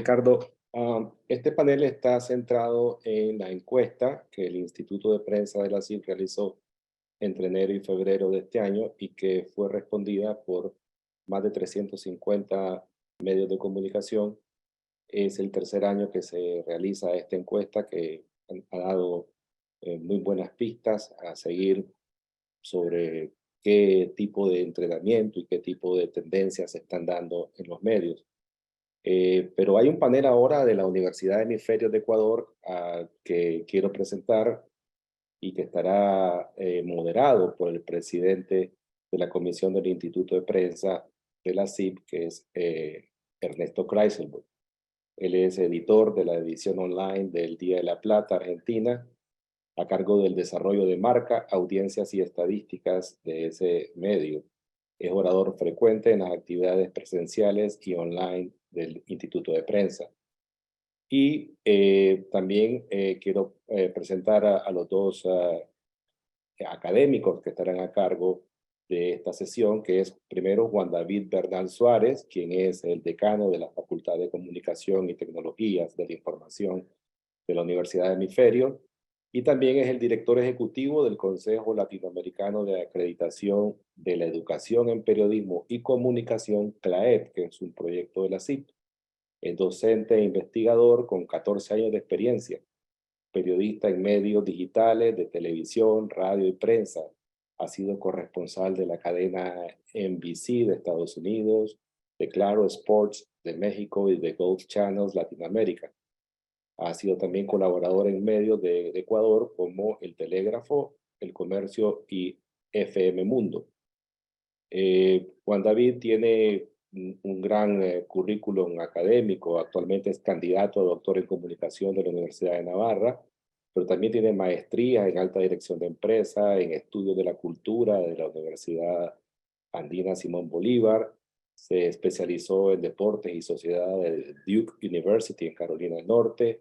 Ricardo. Este panel está centrado en la encuesta que el Instituto de Prensa de la CIP realizó entre enero y febrero de este año y que fue respondida por más de 350 medios de comunicación. Es el tercer año que se realiza esta encuesta que ha dado muy buenas pistas a seguir sobre qué tipo de entrenamiento y qué tipo de tendencias se están dando en los medios. Pero hay un panel ahora de la Universidad de Hemisferios de Ecuador que quiero presentar y que estará moderado por el presidente de la Comisión del Instituto de Prensa de la CIP, que es Ernesto Kreiselberg. Él es editor de la edición online del Día de la Plata, Argentina, a cargo del desarrollo de marca, audiencias y estadísticas de ese medio. Es orador frecuente en las actividades presenciales y online del Instituto de Prensa. Y también quiero presentar a los dos académicos que estarán a cargo de esta sesión, que es primero Juan David Bernal Suárez, quien es el decano de la Facultad de Comunicación y Tecnologías de la Información de la Universidad de Hemisferio, y también es el director ejecutivo del Consejo Latinoamericano de Acreditación de la Educación en Periodismo y Comunicación, CLAEP, que es un proyecto de la CIP. Es docente e investigador con 14 años de experiencia, periodista en medios digitales, de televisión, radio y prensa. Ha sido corresponsal de la cadena NBC de Estados Unidos, de Claro Sports de México y de Gulf Channels Latinoamérica. Ha sido también colaborador en medios de Ecuador como El Telégrafo, El Comercio y FM Mundo. Juan David tiene un gran currículum académico. Actualmente es candidato a doctor en comunicación de la Universidad de Navarra, pero también tiene maestría en alta dirección de empresa, en estudios de la cultura de la Universidad Andina Simón Bolívar. Se especializó en deportes y sociedad de Duke University en Carolina del Norte.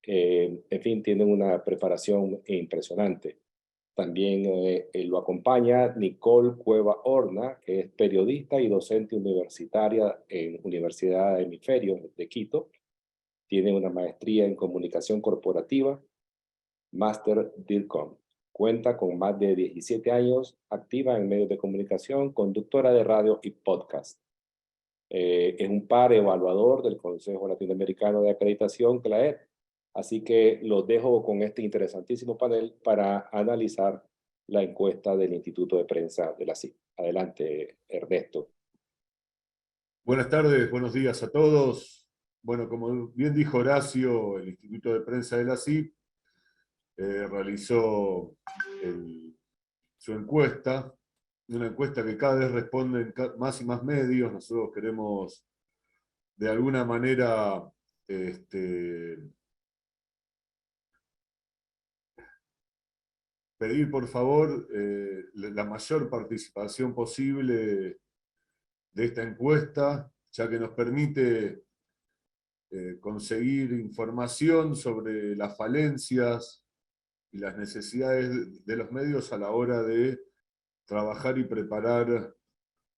En fin, tiene una preparación impresionante. También lo acompaña Nicole Cueva Horna, que es periodista y docente universitaria en Universidad de Hemisferio de Quito. Tiene una maestría en comunicación corporativa, Máster DIRCOM. Cuenta con más de 17 años activa en medios de comunicación, conductora de radio y podcast. Es un par evaluador del Consejo Latinoamericano de Acreditación, CLAEP. Así que los dejo con este interesantísimo panel para analizar la encuesta del Instituto de Prensa de la CIP. Adelante, Ernesto. Buenas tardes, buenos días a todos. Bueno, como bien dijo Horacio, el Instituto de Prensa de la CIP realizó su encuesta, una encuesta que cada vez responden más y más medios. Nosotros queremos, de alguna manera, pedir por favor la mayor participación posible de esta encuesta, ya que nos permite conseguir información sobre las falencias y las necesidades de los medios a la hora de trabajar y preparar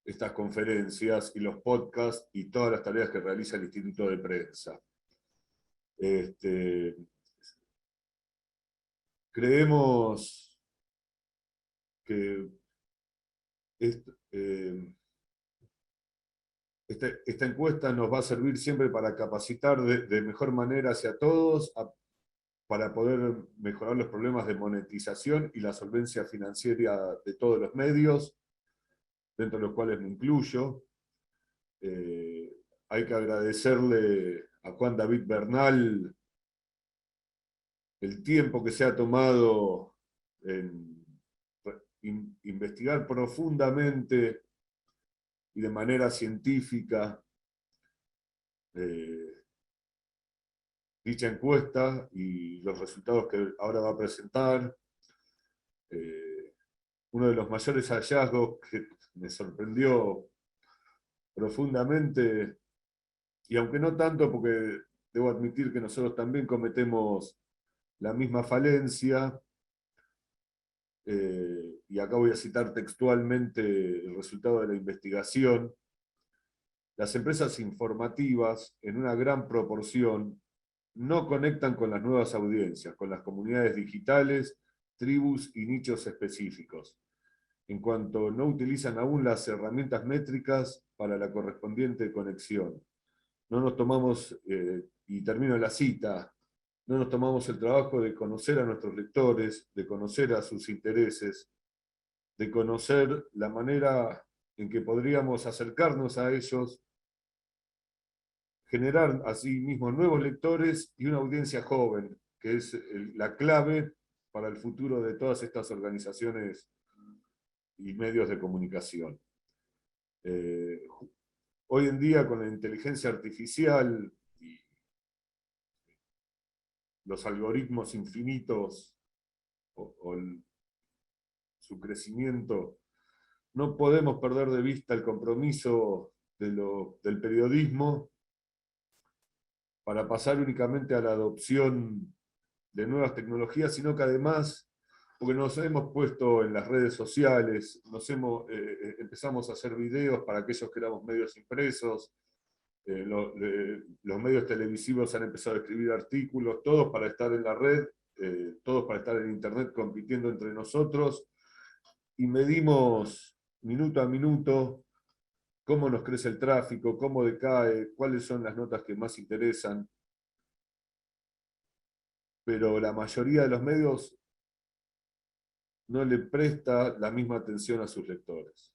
estas conferencias y los podcasts y todas las tareas que realiza el Instituto de Prensa. Creemos que esta encuesta nos va a servir siempre para capacitar de mejor manera hacia todos, para poder mejorar los problemas de monetización y la solvencia financiera de todos los medios, dentro de los cuales me incluyo. Hay que agradecerle a Juan David Bernal el tiempo que se ha tomado en investigar profundamente y de manera científica dicha encuesta y los resultados que ahora va a presentar. Uno de los mayores hallazgos que me sorprendió profundamente, y aunque no tanto, porque debo admitir que nosotros también cometemos la misma falencia, y acá voy a citar textualmente el resultado de la investigación, las empresas informativas, en una gran proporción, no conectan con las nuevas audiencias, con las comunidades digitales, tribus y nichos específicos, en cuanto no utilizan aún las herramientas métricas para la correspondiente conexión. No nos tomamos, y termino la cita, no nos tomamos el trabajo de conocer a nuestros lectores, de conocer a sus intereses, de conocer la manera en que podríamos acercarnos a ellos, generar así mismo nuevos lectores y una audiencia joven, que es la clave para el futuro de todas estas organizaciones y medios de comunicación. Hoy en día, con la inteligencia artificial y los algoritmos infinitos su crecimiento, no podemos perder de vista el compromiso del periodismo para pasar únicamente a la adopción de nuevas tecnologías, sino que además, porque nos hemos puesto en las redes sociales, empezamos a hacer videos para aquellos que éramos medios impresos, los medios televisivos han empezado a escribir artículos, todos para estar en la red, todos para estar en internet compitiendo entre nosotros, y medimos minuto a minuto cómo nos crece el tráfico, cómo decae, cuáles son las notas que más interesan. Pero la mayoría de los medios no le presta la misma atención a sus lectores.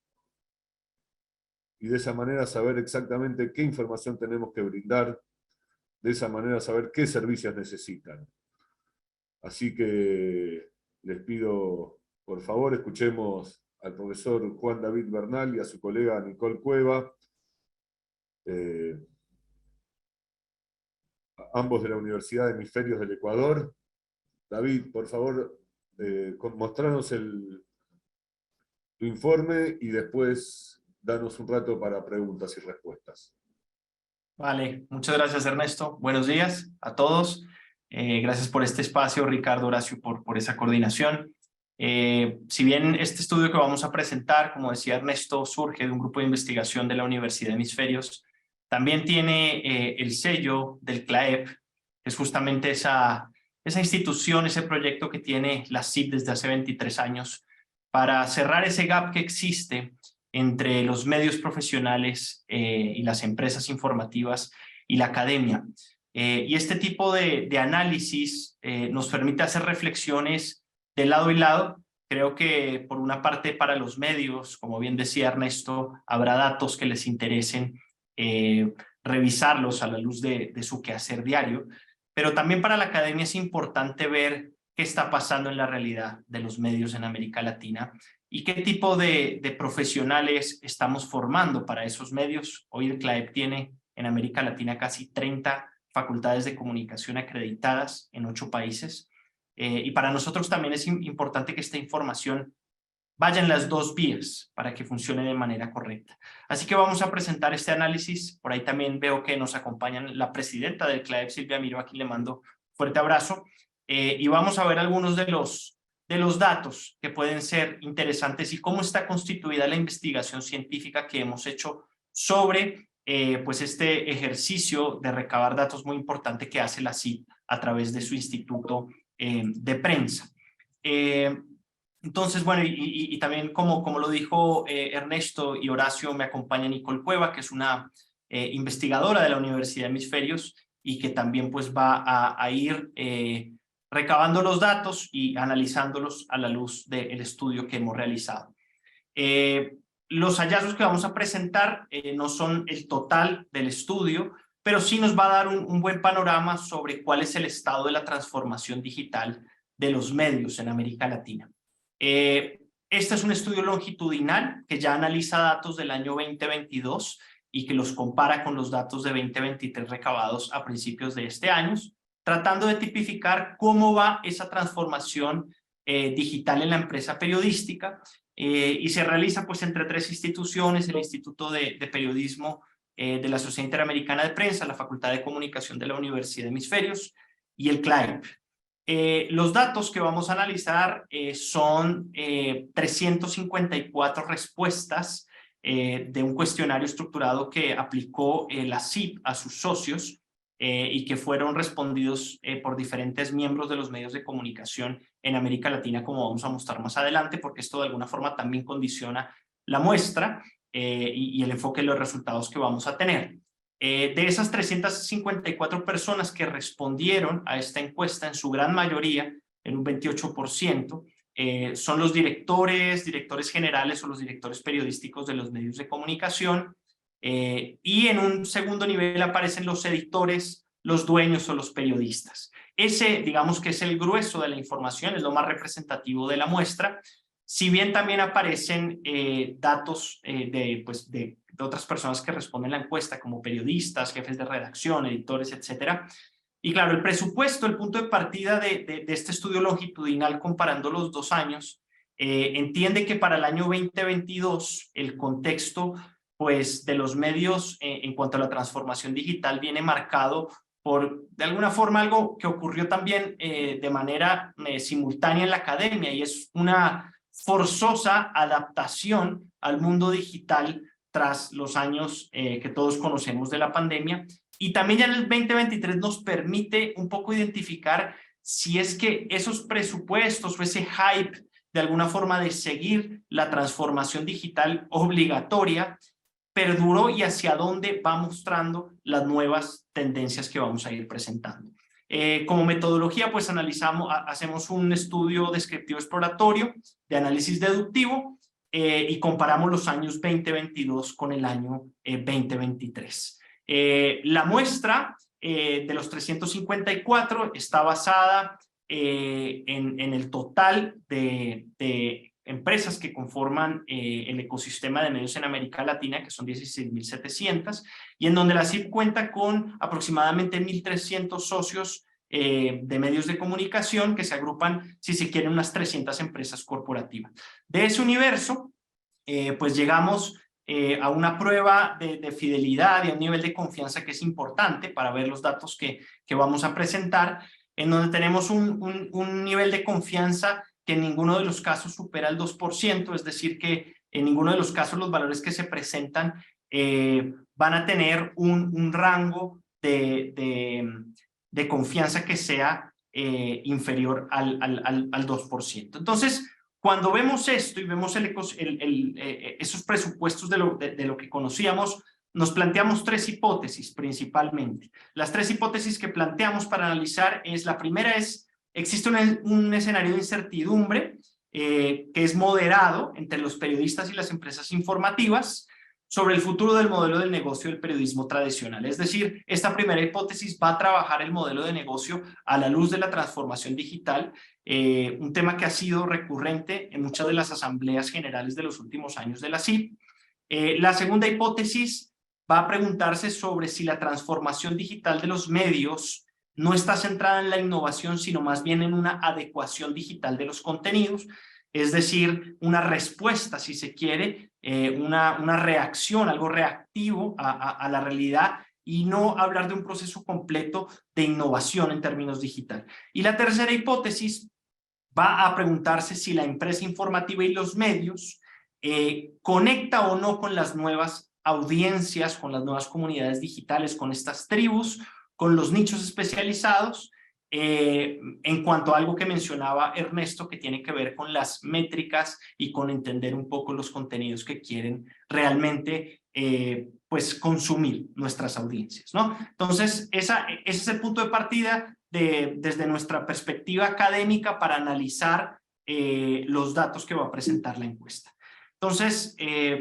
Y de esa manera saber exactamente qué información tenemos que brindar, de esa manera saber qué servicios necesitan. Así que les pido, por favor, escuchemos al profesor Juan David Bernal y a su colega Nicole Cueva, ambos de la Universidad de Hemisferios del Ecuador. David, por favor, mostranos tu informe y después danos un rato para preguntas y respuestas. Vale, muchas gracias Ernesto. Buenos días a todos. Gracias por este espacio, Ricardo, Horacio, por esa coordinación. Si bien este estudio que vamos a presentar, como decía Ernesto, surge de un grupo de investigación de la Universidad de Hemisferios, también tiene el sello del CLAEP, que es justamente esa institución, ese proyecto que tiene la CIP desde hace 23 años para cerrar ese gap que existe entre los medios profesionales y las empresas informativas y la academia. Y este tipo de análisis nos permite hacer reflexiones de lado y lado. Creo que por una parte para los medios, como bien decía Ernesto, habrá datos que les interesen revisarlos a la luz de su quehacer diario, pero también para la academia es importante ver qué está pasando en la realidad de los medios en América Latina y qué tipo de profesionales estamos formando para esos medios. Hoy el CLAEP tiene en América Latina casi 30 facultades de comunicación acreditadas en 8 países. Y para nosotros también es importante que esta información vaya en las dos vías para que funcione de manera correcta. Así que vamos a presentar este análisis. Por ahí también veo que nos acompañan la presidenta del CLAEP, Silvia Miró, a quien le mando fuerte abrazo. Y vamos a ver algunos de los datos que pueden ser interesantes y cómo está constituida la investigación científica que hemos hecho sobre pues este ejercicio de recabar datos muy importante que hace la CIP a través de su instituto de prensa. Entonces, bueno, y también como lo dijo Ernesto y Horacio, me acompaña Nicole Cueva, que es una investigadora de la Universidad de Hemisferios y que también pues va a ir recabando los datos y analizándolos a la luz del estudio que hemos realizado. Los hallazgos que vamos a presentar no son el total del estudio, pero sí nos va a dar un buen panorama sobre cuál es el estado de la transformación digital de los medios en América Latina. Este es un estudio longitudinal que ya analiza datos del año 2022 y que los compara con los datos de 2023 recabados a principios de este año, tratando de tipificar cómo va esa transformación digital en la empresa periodística, y se realiza pues entre 3 instituciones: el Instituto de Periodismo de la Sociedad Interamericana de Prensa, la Facultad de Comunicación de la Universidad de Hemisferios y el CLAEP. Los datos que vamos a analizar son 354 respuestas de un cuestionario estructurado que aplicó la CIP a sus socios y que fueron respondidos por diferentes miembros de los medios de comunicación en América Latina, como vamos a mostrar más adelante, porque esto de alguna forma también condiciona la muestra y el enfoque de los resultados que vamos a tener. De esas 354 personas que respondieron a esta encuesta, en su gran mayoría, en un 28%, son los directores generales o los directores periodísticos de los medios de comunicación, y en un segundo nivel aparecen los editores, los dueños o los periodistas. Ese, digamos que es el grueso de la información, es lo más representativo de la muestra, si bien también aparecen datos de otras personas que responden la encuesta, como periodistas, jefes de redacción, editores, etcétera. Y claro, el presupuesto, el punto de partida de este estudio longitudinal comparando los 2 años, entiende que para el año 2022 el contexto pues, de los medios en cuanto a la transformación digital viene marcado por, de alguna forma, algo que ocurrió también de manera simultánea en la academia, y es una forzosa adaptación al mundo digital tras los años que todos conocemos de la pandemia. Y también ya en el 2023 nos permite un poco identificar si es que esos presupuestos o ese hype de alguna forma de seguir la transformación digital obligatoria perduró y hacia dónde va mostrando las nuevas tendencias que vamos a ir presentando. Como metodología, pues hacemos un estudio descriptivo exploratorio de análisis deductivo y comparamos los años 2022 con el año 2023. La muestra de los 354 está basada en el total de empresas que conforman el ecosistema de medios en América Latina, que son 16.700, y en donde la CIP cuenta con aproximadamente 1.300 socios de medios de comunicación que se agrupan, si se quieren, unas 300 empresas corporativas. De ese universo, pues llegamos a una prueba de fidelidad y a un nivel de confianza que es importante para ver los datos que vamos a presentar, en donde tenemos un nivel de confianza que en ninguno de los casos supera el 2%, es decir, que en ninguno de los casos los valores que se presentan van a tener un rango de confianza que sea inferior al 2%. Entonces, cuando vemos esto y vemos esos presupuestos de lo que conocíamos, nos planteamos 3 hipótesis principalmente. Las 3 hipótesis que planteamos para analizar es, la primera es, existe un escenario de incertidumbre que es moderado entre los periodistas y las empresas informativas sobre el futuro del modelo del negocio del periodismo tradicional. Es decir, esta primera hipótesis va a trabajar el modelo de negocio a la luz de la transformación digital, un tema que ha sido recurrente en muchas de las asambleas generales de los últimos años de la CIP. La segunda hipótesis va a preguntarse sobre si la transformación digital de los medios no está centrada en la innovación, sino más bien en una adecuación digital de los contenidos, es decir, una respuesta, si se quiere, una reacción, algo reactivo a la realidad, y no hablar de un proceso completo de innovación en términos digital. Y la tercera hipótesis va a preguntarse si la empresa informativa y los medios conecta o no con las nuevas audiencias, con las nuevas comunidades digitales, con estas tribus, con los nichos especializados, en cuanto a algo que mencionaba Ernesto, que tiene que ver con las métricas y con entender un poco los contenidos que quieren realmente pues consumir nuestras audiencias, ¿no? Entonces, ese es el punto de partida desde nuestra perspectiva académica para analizar los datos que va a presentar la encuesta. Entonces,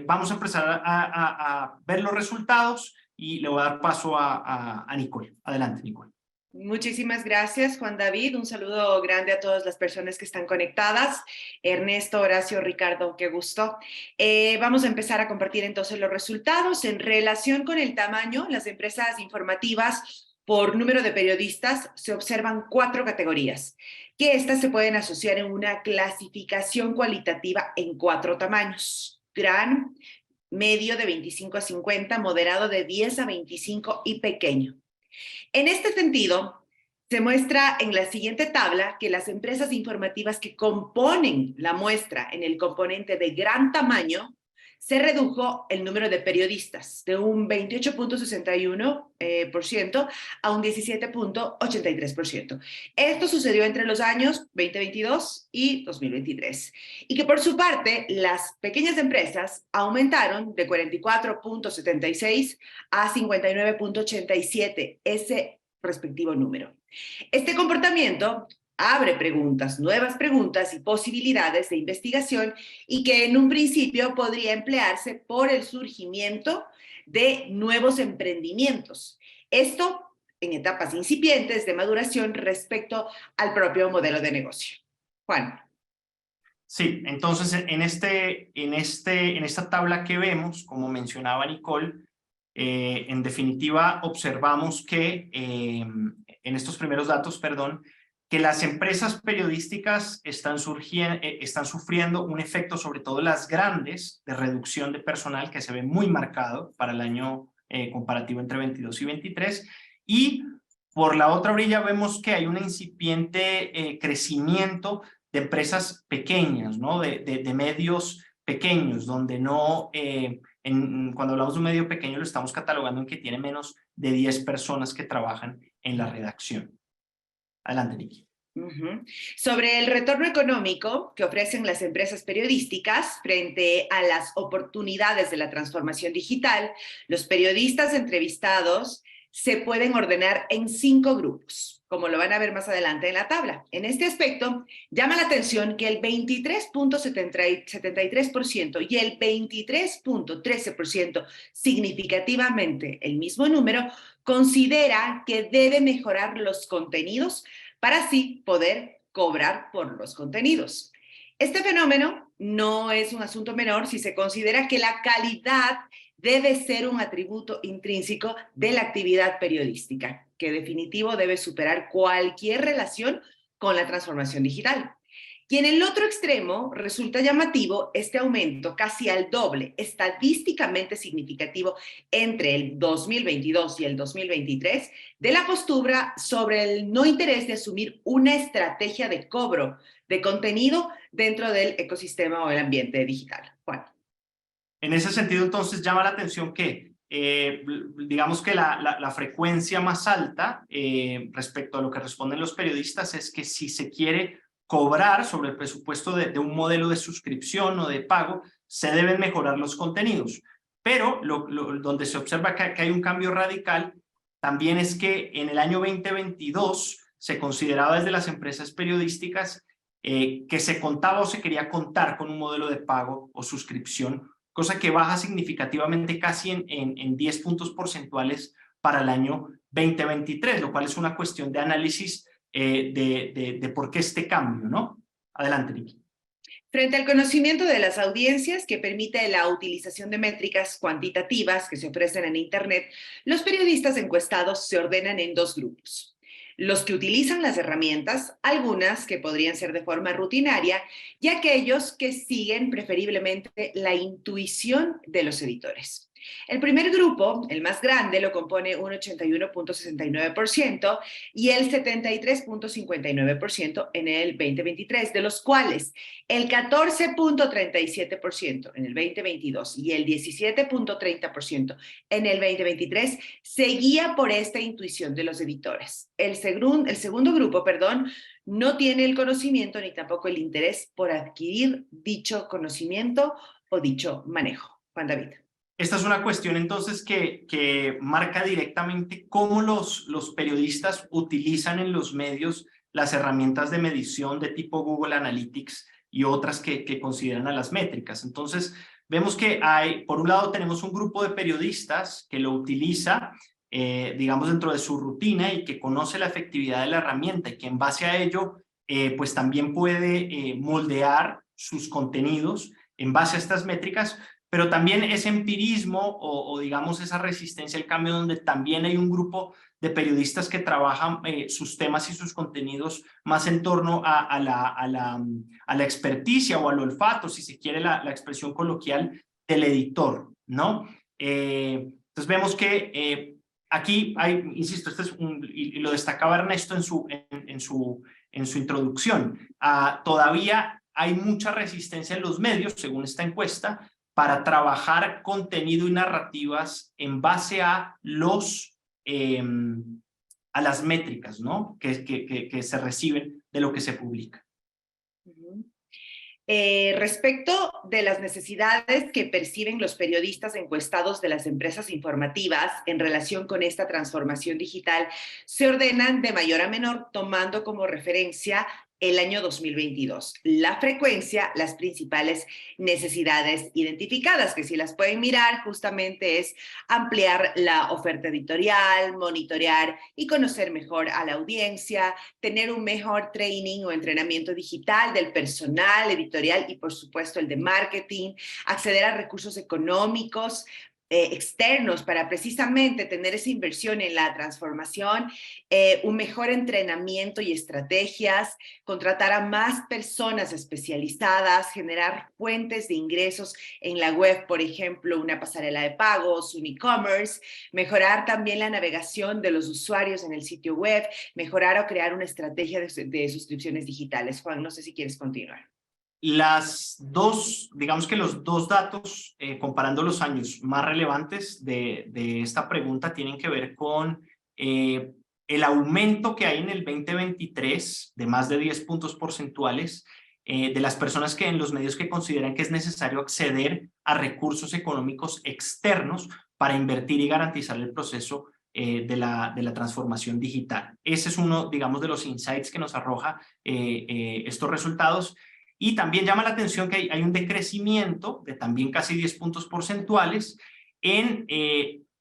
vamos a empezar a ver los resultados y le voy a dar paso a Nicole. Adelante, Nicole. Muchísimas gracias, Juan David. Un saludo grande a todas las personas que están conectadas. Ernesto, Horacio, Ricardo, qué gusto. Vamos a empezar a compartir entonces los resultados. En relación con el tamaño, las empresas informativas por número de periodistas se observan 4 categorías, que estas se pueden asociar en una clasificación cualitativa en 4 tamaños: gran, medio de 25 a 50, moderado de 10 a 25 y pequeño. En este sentido, se muestra en la siguiente tabla que las empresas informativas que componen la muestra en el componente de gran tamaño se redujo el número de periodistas de un 28.61% a un 17.83%. Esto sucedió entre los años 2022 y 2023. Y que por su parte, las pequeñas empresas aumentaron de 44.76 a 59.87, ese respectivo número. Este comportamiento abre preguntas, nuevas preguntas y posibilidades de investigación y que en un principio podría emplearse por el surgimiento de nuevos emprendimientos. Esto en etapas incipientes de maduración respecto al propio modelo de negocio. Juan. Sí, entonces en esta tabla que vemos, como mencionaba Nicole, en definitiva observamos que en estos primeros datos, perdón, que las empresas periodísticas están sufriendo un efecto, sobre todo las grandes, de reducción de personal que se ve muy marcado para el año comparativo entre 22 y 23. Y por la otra orilla vemos que hay un incipiente crecimiento de empresas pequeñas, ¿no? de medios pequeños, donde no, cuando hablamos de un medio pequeño lo estamos catalogando en que tiene menos de 10 personas que trabajan en la redacción. Adelante, Nikki. Sobre el retorno económico que ofrecen las empresas periodísticas frente a las oportunidades de la transformación digital, los periodistas entrevistados se pueden ordenar en 5 grupos, como lo van a ver más adelante en la tabla. En este aspecto, llama la atención que el 23.73% y el 23.13%, significativamente el mismo número, considera que debe mejorar los contenidos para así poder cobrar por los contenidos. Este fenómeno no es un asunto menor si se considera que la calidad debe ser un atributo intrínseco de la actividad periodística, que definitivo debe superar cualquier relación con la transformación digital. Y en el otro extremo resulta llamativo este aumento casi al doble, estadísticamente significativo entre el 2022 y el 2023, de la postura sobre el no interés de asumir una estrategia de cobro de contenido dentro del ecosistema o el ambiente digital. Juan. En ese sentido, entonces, llama la atención que, digamos que la frecuencia más alta respecto a lo que responden los periodistas es que si se quiere cobrar sobre el presupuesto de un modelo de suscripción o de pago, se deben mejorar los contenidos. Pero donde se observa que hay un cambio radical también es que en el año 2022 se consideraba desde las empresas periodísticas que se contaba o se quería contar con un modelo de pago o suscripción, cosa que baja significativamente casi en 10 puntos porcentuales para el año 2023, lo cual es una cuestión de análisis de por qué este cambio, ¿no? Adelante, Nikki. Frente al conocimiento de las audiencias que permite la utilización de métricas cuantitativas que se ofrecen en Internet, los periodistas encuestados se ordenan en 2 grupos. Los que utilizan las herramientas, algunas que podrían ser de forma rutinaria, y aquellos que siguen preferiblemente la intuición de los editores. El primer grupo, el más grande, lo compone un 81.69% y el 73.59% en el 2023, de los cuales el 14.37% en el 2022 y el 17.30% en el 2023 se guía por esta intuición de los editores. El segundo grupo, no tiene el conocimiento ni tampoco el interés por adquirir dicho conocimiento o dicho manejo. Juan David. Esta es una cuestión entonces que marca directamente cómo los periodistas utilizan en los medios las herramientas de medición de tipo Google Analytics y otras que consideran a las métricas. Entonces vemos que por un lado tenemos un grupo de periodistas que lo utiliza digamos dentro de su rutina y que conoce la efectividad de la herramienta y que en base a ello pues también puede moldear sus contenidos en base a estas métricas, pero también ese empirismo o digamos esa resistencia al cambio, donde también hay un grupo de periodistas que trabajan sus temas y sus contenidos más en torno a la experticia o al olfato, si se quiere la expresión coloquial, del editor, ¿no? Entonces vemos que aquí hay, insisto, y lo destacaba Ernesto en su introducción, todavía hay mucha resistencia en los medios, según esta encuesta, para trabajar contenido y narrativas en base a las métricas, ¿no? que se reciben de lo que se publica. Respecto de las necesidades que perciben los periodistas encuestados de las empresas informativas en relación con esta transformación digital, se ordenan de mayor a menor tomando como referencia el año 2022. La frecuencia, las principales necesidades identificadas, que si las pueden mirar, justamente es ampliar la oferta editorial, monitorear y conocer mejor a la audiencia, tener un mejor training o entrenamiento digital del personal editorial y, por supuesto, el de marketing, acceder a recursos económicos externos para precisamente tener esa inversión en la transformación, un mejor entrenamiento y estrategias, contratar a más personas especializadas, generar fuentes de ingresos en la web, por ejemplo, una pasarela de pagos, un e-commerce, mejorar también la navegación de los usuarios en el sitio web, mejorar o crear una estrategia de suscripciones digitales. Juan, no sé si quieres continuar. Digamos que los dos datos, comparando los años más relevantes de esta pregunta, tienen que ver con el aumento que hay en el 2023 de más de 10 puntos porcentuales de las personas que en los medios que consideran que es necesario acceder a recursos económicos externos para invertir y garantizar el proceso de la transformación digital. Ese es uno, digamos, de los insights que nos arroja estos resultados. Y también llama la atención que hay un decrecimiento de también casi 10 puntos porcentuales en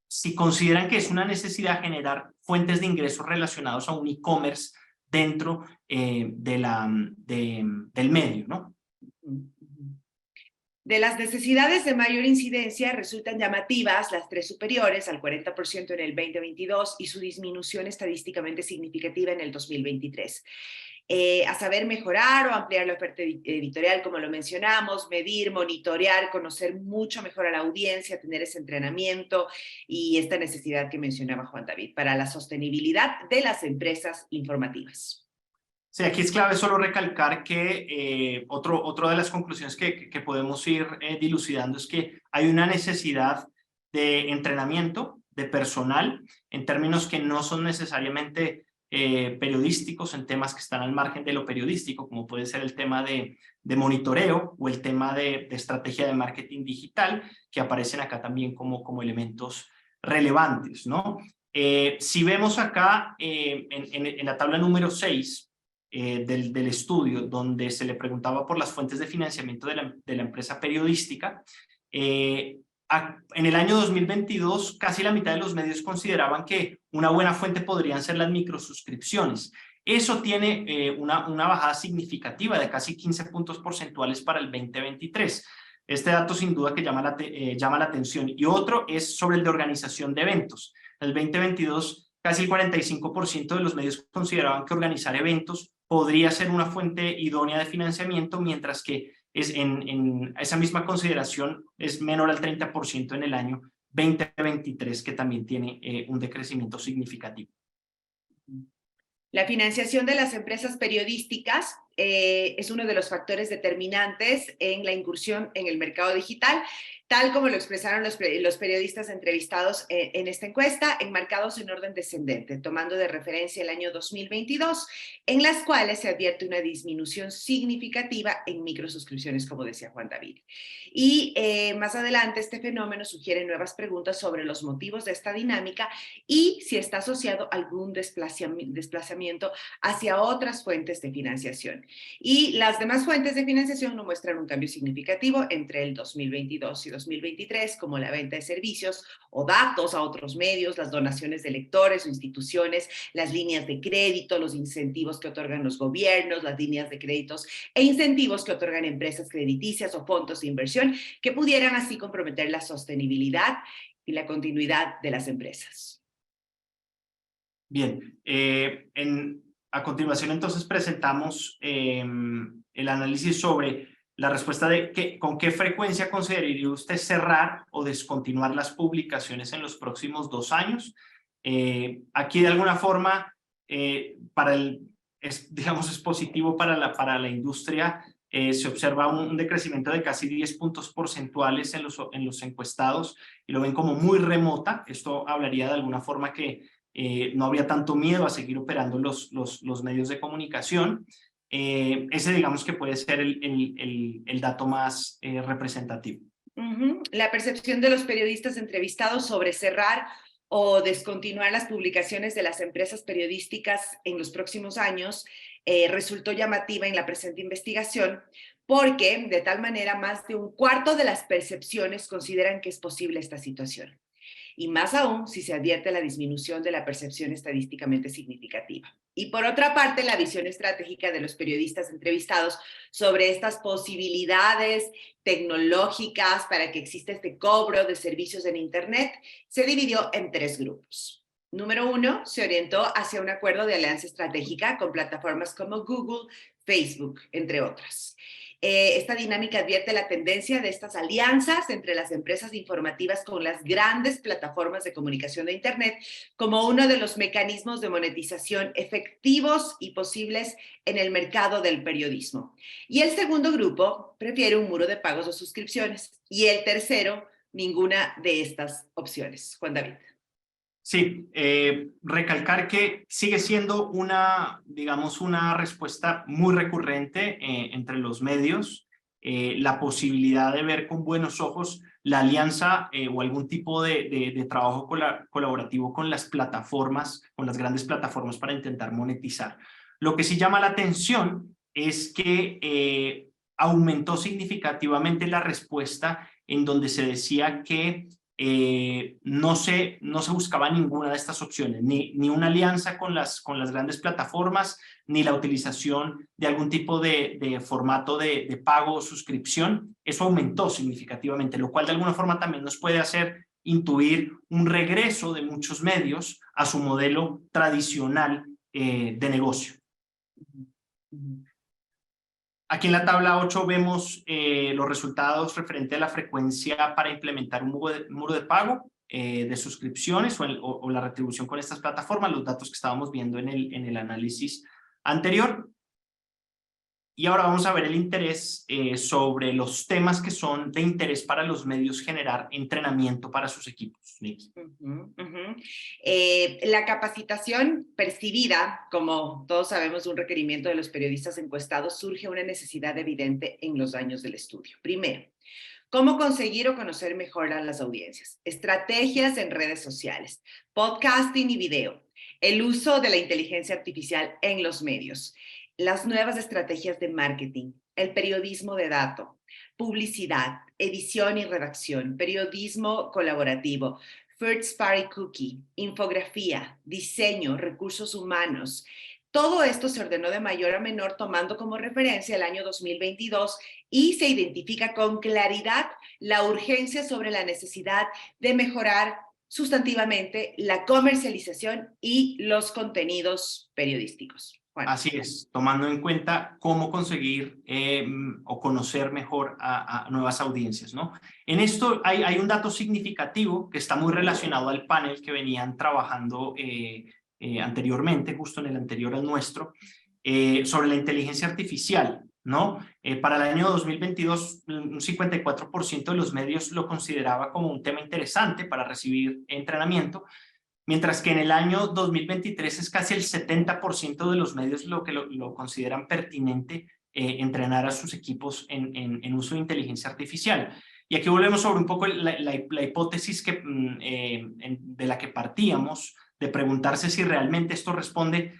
si consideran que es una necesidad generar fuentes de ingresos relacionados a un e-commerce dentro del medio, ¿no? De las necesidades de mayor incidencia resultan llamativas las tres superiores, al 40% en el 2022 y su disminución estadísticamente significativa en el 2023. A saber mejorar o ampliar la oferta editorial, como lo mencionamos, medir, monitorear, conocer mucho mejor a la audiencia, tener ese entrenamiento y esta necesidad que mencionaba Juan David para la sostenibilidad de las empresas informativas. Sí, aquí es clave solo recalcar que otra de las conclusiones que podemos ir dilucidando es que hay una necesidad de entrenamiento de personal en términos que no son necesariamente periodísticos, en temas que están al margen de lo periodístico, como puede ser el tema de monitoreo o el tema de estrategia de marketing digital, que aparecen acá también como elementos relevantes, ¿no? Si vemos acá en la tabla número 6 del estudio, donde se le preguntaba por las fuentes de financiamiento de la empresa periodística, en el año 2022, casi la mitad de los medios consideraban que una buena fuente podrían ser las microsuscripciones. Eso tiene una bajada significativa de casi 15 puntos porcentuales para el 2023. Este dato sin duda que llama la atención. Y otro es sobre el de organización de eventos. En el 2022, casi el 45% de los medios consideraban que organizar eventos podría ser una fuente idónea de financiamiento, mientras que en esa misma consideración es menor al 30% en el año 2023, que también tiene un decrecimiento significativo. La financiación de las empresas periodísticas es uno de los factores determinantes en la incursión en el mercado digital, tal como lo expresaron los periodistas entrevistados en esta encuesta, enmarcados en orden descendente, tomando de referencia el año 2022, en las cuales se advierte una disminución significativa en microsuscripciones, como decía Juan David. Y más adelante este fenómeno sugiere nuevas preguntas sobre los motivos de esta dinámica y si está asociado a algún desplazamiento hacia otras fuentes de financiación. Y las demás fuentes de financiación no muestran un cambio significativo entre el 2022 y 2023, como la venta de servicios o datos a otros medios, las donaciones de lectores o instituciones, las líneas de crédito, los incentivos que otorgan los gobiernos, las líneas de créditos e incentivos que otorgan empresas crediticias o fondos de inversión que pudieran así comprometer la sostenibilidad y la continuidad de las empresas. Bien, a continuación entonces presentamos el análisis sobre la respuesta de con qué frecuencia consideraría usted cerrar o descontinuar las publicaciones en los próximos 2 años. Aquí de alguna forma digamos es positivo para la industria se observa un decrecimiento de casi 10 puntos porcentuales en los encuestados y lo ven como muy remota. Esto hablaría de alguna forma que no habría tanto miedo a seguir operando los medios de comunicación. Ese digamos que puede ser el dato más representativo. La percepción de los periodistas entrevistados sobre cerrar o descontinuar las publicaciones de las empresas periodísticas en los próximos años resultó llamativa en la presente investigación porque, de tal manera, más de un cuarto de las percepciones consideran que es posible esta situación. Y más aún si se advierte la disminución de la percepción estadísticamente significativa. Y por otra parte, la visión estratégica de los periodistas entrevistados sobre estas posibilidades tecnológicas para que exista este cobro de servicios en Internet se dividió en 3 grupos. Número 1, se orientó hacia un acuerdo de alianza estratégica con plataformas como Google, Facebook, entre otras. Esta dinámica advierte la tendencia de estas alianzas entre las empresas informativas con las grandes plataformas de comunicación de Internet como uno de los mecanismos de monetización efectivos y posibles en el mercado del periodismo. Y el segundo grupo prefiere un muro de pagos o suscripciones. Y el tercero, ninguna de estas opciones. Juan David. Sí, recalcar que sigue siendo digamos, una respuesta muy recurrente entre los medios, la posibilidad de ver con buenos ojos la alianza o algún tipo de trabajo colaborativo con las plataformas, con las grandes plataformas para intentar monetizar. Lo que sí llama la atención es que aumentó significativamente la respuesta en donde se decía que no se buscaba ninguna de estas opciones, ni una alianza con las grandes plataformas, ni la utilización de algún tipo de formato de pago o suscripción. Eso aumentó significativamente, lo cual de alguna forma también nos puede hacer intuir un regreso de muchos medios a su modelo tradicional de negocio. Aquí en la tabla 8 vemos los resultados referente a la frecuencia para implementar un muro de pago de suscripciones o la retribución con estas plataformas, los datos que estábamos viendo en el análisis anterior. Y ahora vamos a ver el interés sobre los temas que son de interés para los medios generar entrenamiento para sus equipos. Nikki. La capacitación percibida, como todos sabemos, un requerimiento de los periodistas encuestados, surge una necesidad evidente en los años del estudio. Primero, ¿cómo conseguir o conocer mejor a las audiencias? Estrategias en redes sociales, podcasting y video, el uso de la inteligencia artificial en los medios, las nuevas estrategias de marketing, el periodismo de datos, publicidad, edición y redacción, periodismo colaborativo, first party cookie, infografía, diseño, recursos humanos. Todo esto se ordenó de mayor a menor tomando como referencia el año 2022 y se identifica con claridad la urgencia sobre la necesidad de mejorar sustantivamente la comercialización y los contenidos periodísticos. Juan. Así es, tomando en cuenta cómo conseguir o conocer mejor a nuevas audiencias, ¿no? En esto hay un dato significativo que está muy relacionado al panel que venían trabajando anteriormente, justo en el anterior al nuestro, sobre la inteligencia artificial, ¿no? Para el año 2022, un 54% de los medios lo consideraba como un tema interesante para recibir entrenamiento, mientras que en el año 2023 es casi el 70% de los medios lo que lo consideran pertinente entrenar a sus equipos en uso de inteligencia artificial. Y aquí volvemos sobre un poco la hipótesis de la que partíamos, de preguntarse si realmente esto responde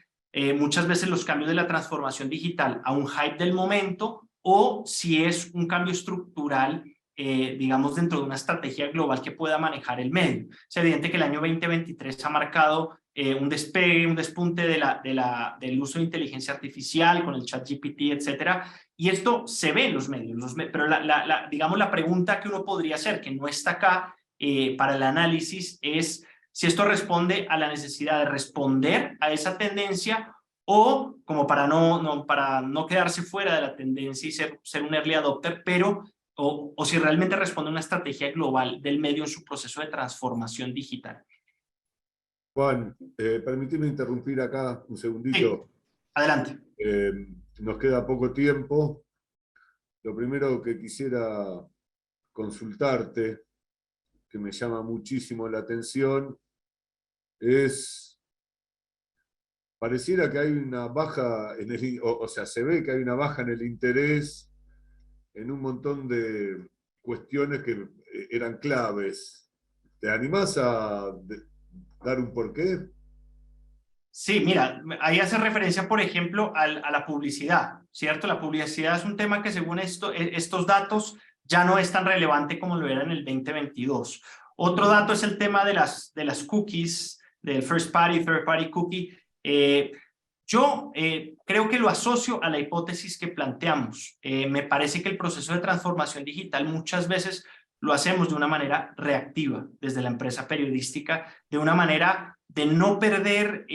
muchas veces los cambios de la transformación digital a un hype del momento o si es un cambio estructural digamos, dentro de una estrategia global que pueda manejar el medio. Es evidente que el año 2023 ha marcado un despegue, un despunte del uso de inteligencia artificial con el ChatGPT, etcétera, y esto se ve en los medios, pero digamos la pregunta que uno podría hacer, que no está acá para el análisis, es si esto responde a la necesidad de responder a esa tendencia o como para no quedarse fuera de la tendencia y ser un early adopter, pero o si realmente responde a una estrategia global del medio en su proceso de transformación digital. Juan, permíteme interrumpir acá un segundito. Sí, adelante. Nos queda poco tiempo. Lo primero que quisiera consultarte, que me llama muchísimo la atención, es, pareciera que hay una baja, o sea, se ve que hay una baja en el interés en un montón de cuestiones que eran claves. ¿Te animás a dar un porqué? Sí, mira, ahí hace referencia, por ejemplo, a la publicidad, ¿cierto? La publicidad es un tema que según estos datos ya no es tan relevante como lo era en el 2022. Otro dato es el tema de las cookies, del first party, third party cookie. Yo creo que lo asocio a la hipótesis que planteamos. Me parece que el proceso de transformación digital muchas veces lo hacemos de una manera reactiva desde la empresa periodística, de una manera de no perder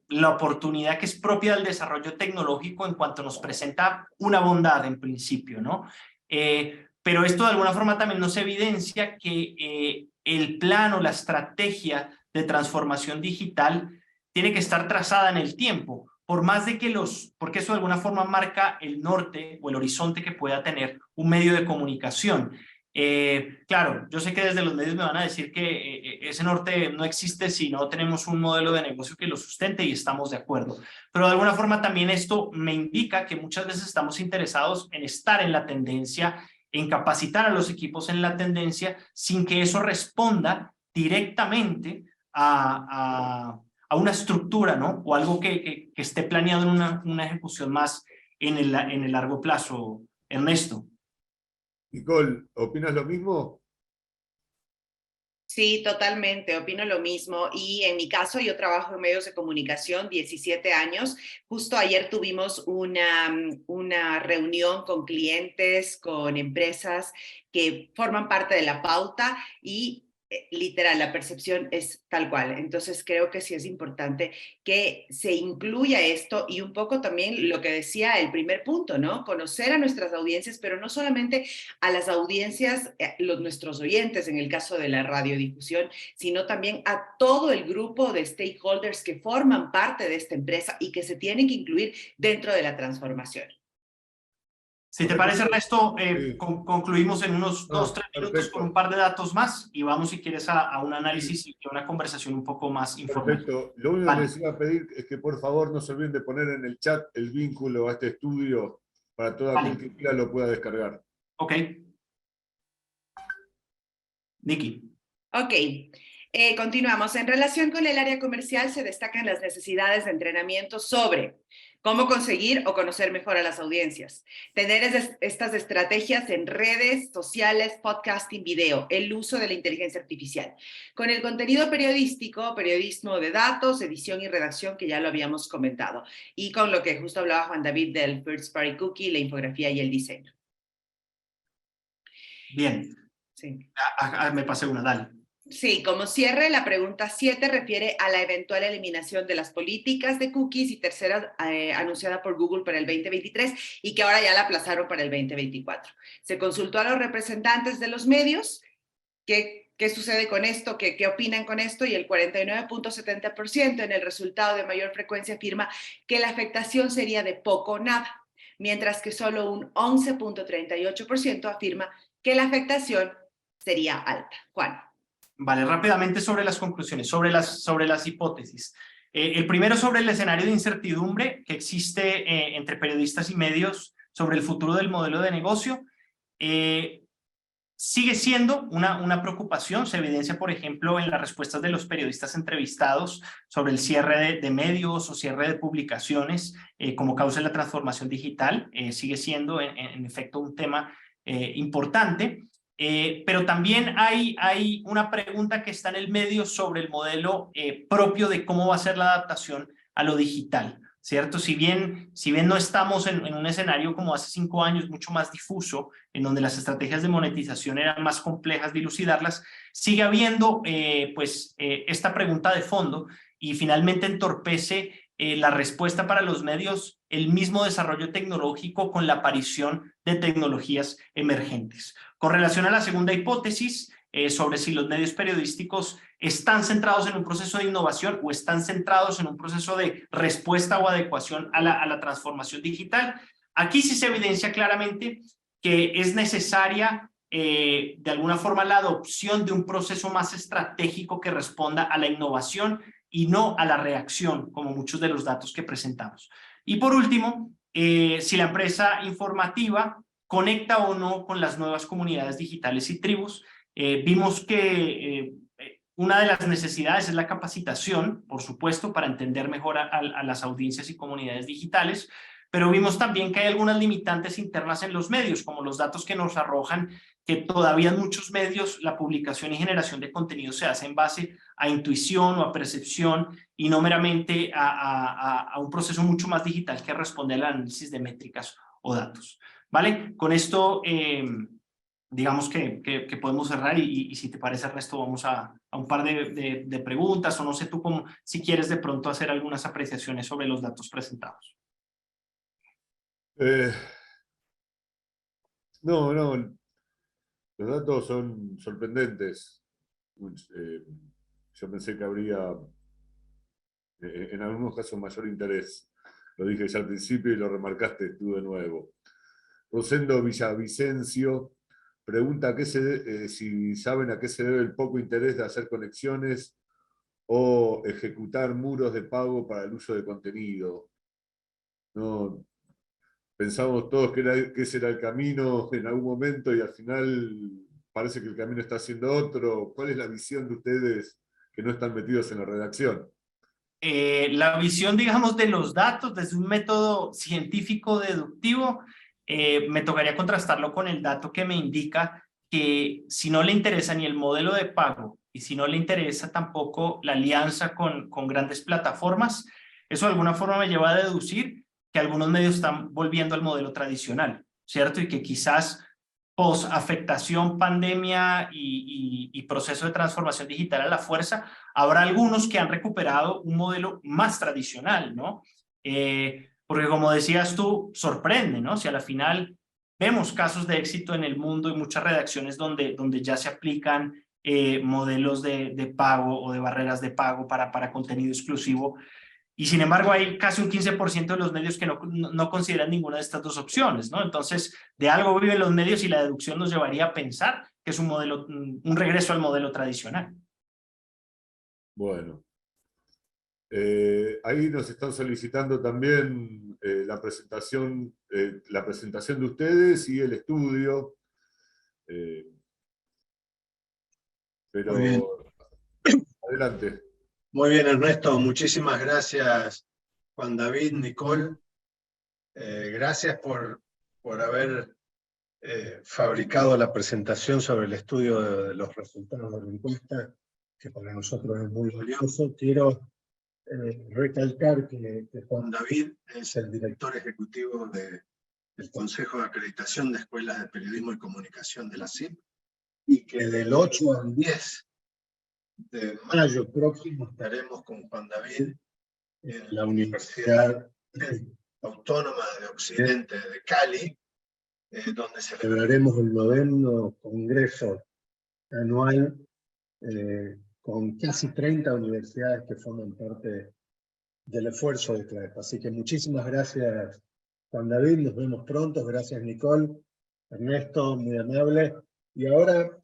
la oportunidad que es propia del desarrollo tecnológico en cuanto nos presenta una bondad en principio, ¿no? Pero esto de alguna forma también nos evidencia que el plan o la estrategia de transformación digital tiene que estar trazada en el tiempo, por más de que porque eso de alguna forma marca el norte o el horizonte que pueda tener un medio de comunicación. Claro, yo sé que desde los medios me van a decir que ese norte no existe si no tenemos un modelo de negocio que lo sustente y estamos de acuerdo, pero de alguna forma también esto me indica que muchas veces estamos interesados en estar en la tendencia, en capacitar a los equipos en la tendencia sin que eso responda directamente a una estructura, ¿no? O algo que esté planeado en una ejecución más en el largo plazo, Ernesto. Nicole, ¿opinas lo mismo? Sí, totalmente, opino lo mismo. Y en mi caso, yo trabajo en medios de comunicación, 17 años. Justo ayer tuvimos una reunión con clientes, con empresas que forman parte de la pauta y literal, la percepción es tal cual. Entonces creo que sí es importante que se incluya esto y un poco también lo que decía el primer punto, ¿no? Conocer a nuestras audiencias, pero no solamente a las audiencias, nuestros oyentes en el caso de la radiodifusión, sino también a todo el grupo de stakeholders que forman parte de esta empresa y que se tienen que incluir dentro de la transformación. Si te parece, Ernesto, Sí. concluimos en unos 2-3 minutos con un Perfecto. par de datos más y vamos, si quieres, a un análisis y a una conversación un poco más informal. Perfecto. Lo único que les iba a pedir es que por favor no se olviden de poner en el chat el vínculo a este estudio para todo aquel que quiera lo pueda descargar. Ok. Nikki. Ok. Continuamos. En relación con el área comercial se destacan las necesidades de entrenamiento sobre cómo conseguir o conocer mejor a las audiencias, tener estas estrategias en redes sociales, podcasting, video, el uso de la inteligencia artificial. Con el contenido periodístico, periodismo de datos, edición y redacción, que ya lo habíamos comentado, y con lo que justo hablaba Juan David del First Party Cookie, la infografía y el diseño. Bien. Sí. Me pasé una, dale. Sí, como cierre, la pregunta 7 refiere a la eventual eliminación de las políticas de cookies y tercera anunciada por Google para el 2023 y que ahora ya la aplazaron para el 2024. Se consultó a los representantes de los medios qué sucede con esto, qué opinan con esto y el 49.70% en el resultado de mayor frecuencia afirma que la afectación sería de poco o nada, mientras que solo un 11.38% afirma que la afectación sería alta. Juan. Vale, rápidamente sobre las conclusiones, sobre las hipótesis. El primero sobre el escenario de incertidumbre que existe entre periodistas y medios sobre el futuro del modelo de negocio. Sigue siendo una preocupación, se evidencia, por ejemplo, en las respuestas de los periodistas entrevistados sobre el cierre de medios o cierre de publicaciones como causa de la transformación digital. Sigue siendo, en efecto, un tema importante. Pero también hay una pregunta que está en el medio sobre el modelo propio de cómo va a ser la adaptación a lo digital, ¿cierto? Si bien no estamos en un escenario como hace 5 años, mucho más difuso, en donde las estrategias de monetización eran más complejas de dilucidarlas, sigue habiendo esta pregunta de fondo y finalmente entorpece la respuesta para los medios el mismo desarrollo tecnológico con la aparición de tecnologías emergentes. Con relación a la segunda hipótesis, sobre si los medios periodísticos están centrados en un proceso de innovación o están centrados en un proceso de respuesta o adecuación a la transformación digital, aquí sí se evidencia claramente que es necesaria de alguna forma la adopción de un proceso más estratégico que responda a la innovación y no a la reacción, como muchos de los datos que presentamos. Y por último, si la empresa informativa conecta o no con las nuevas comunidades digitales y tribus. Vimos que una de las necesidades es la capacitación, por supuesto, para entender mejor a las audiencias y comunidades digitales, pero vimos también que hay algunas limitantes internas en los medios, como los datos que nos arrojan que todavía en muchos medios la publicación y generación de contenido se hace en base a intuición o a percepción y no meramente a un proceso mucho más digital que responde al análisis de métricas o datos. ¿Vale? Con esto, digamos que podemos cerrar y si te parece, Ernesto, vamos a un par de preguntas o no sé tú cómo, si quieres de pronto hacer algunas apreciaciones sobre los datos presentados. No, los datos son sorprendentes. Yo pensé que habría en algunos casos mayor interés. Lo dije ya al principio y lo remarcaste tú de nuevo. Rosendo Villavicencio pregunta si saben a qué se debe el poco interés de hacer conexiones o ejecutar muros de pago para el uso de contenido. No, pensamos todos que ese era el camino en algún momento y al final parece que el camino está siendo otro. ¿Cuál es la visión de ustedes que no están metidos en la redacción? La visión, digamos, de los datos desde un método científico deductivo, me tocaría contrastarlo con el dato que me indica que si no le interesa ni el modelo de pago y si no le interesa tampoco la alianza con grandes plataformas, eso de alguna forma me lleva a deducir que algunos medios están volviendo al modelo tradicional, ¿cierto? Y que quizás post-afectación, pandemia y proceso de transformación digital a la fuerza, habrá algunos que han recuperado un modelo más tradicional, ¿no? Porque como decías tú, sorprende, ¿no? Si a la final vemos casos de éxito en el mundo y muchas redacciones donde ya se aplican modelos de pago o de barreras de pago para contenido exclusivo, y sin embargo hay casi un 15% de los medios que no consideran ninguna de estas dos opciones, ¿no? Entonces, de algo viven los medios y la deducción nos llevaría a pensar que es un regreso al modelo tradicional. Bueno, ahí nos están solicitando también la presentación de ustedes y el estudio. Pero muy bien. Adelante. Muy bien, Ernesto. Muchísimas gracias, Juan David, Nicole. Gracias por haber fabricado la presentación sobre el estudio de los resultados de la encuesta, que para nosotros es muy valioso. Quiero recalcar que Juan David es el director ejecutivo del Consejo de Acreditación de Escuelas de Periodismo y Comunicación de la CIP, y que del 8 al 10 de mayo próximo estaremos con Juan David en la Universidad Autónoma de Occidente de Cali, donde celebraremos el 9º Congreso Anual con casi 30 universidades que forman parte del esfuerzo de CLAEP. Así que muchísimas gracias, Juan David, nos vemos pronto. Gracias, Nicole, Ernesto, muy amable. Y ahora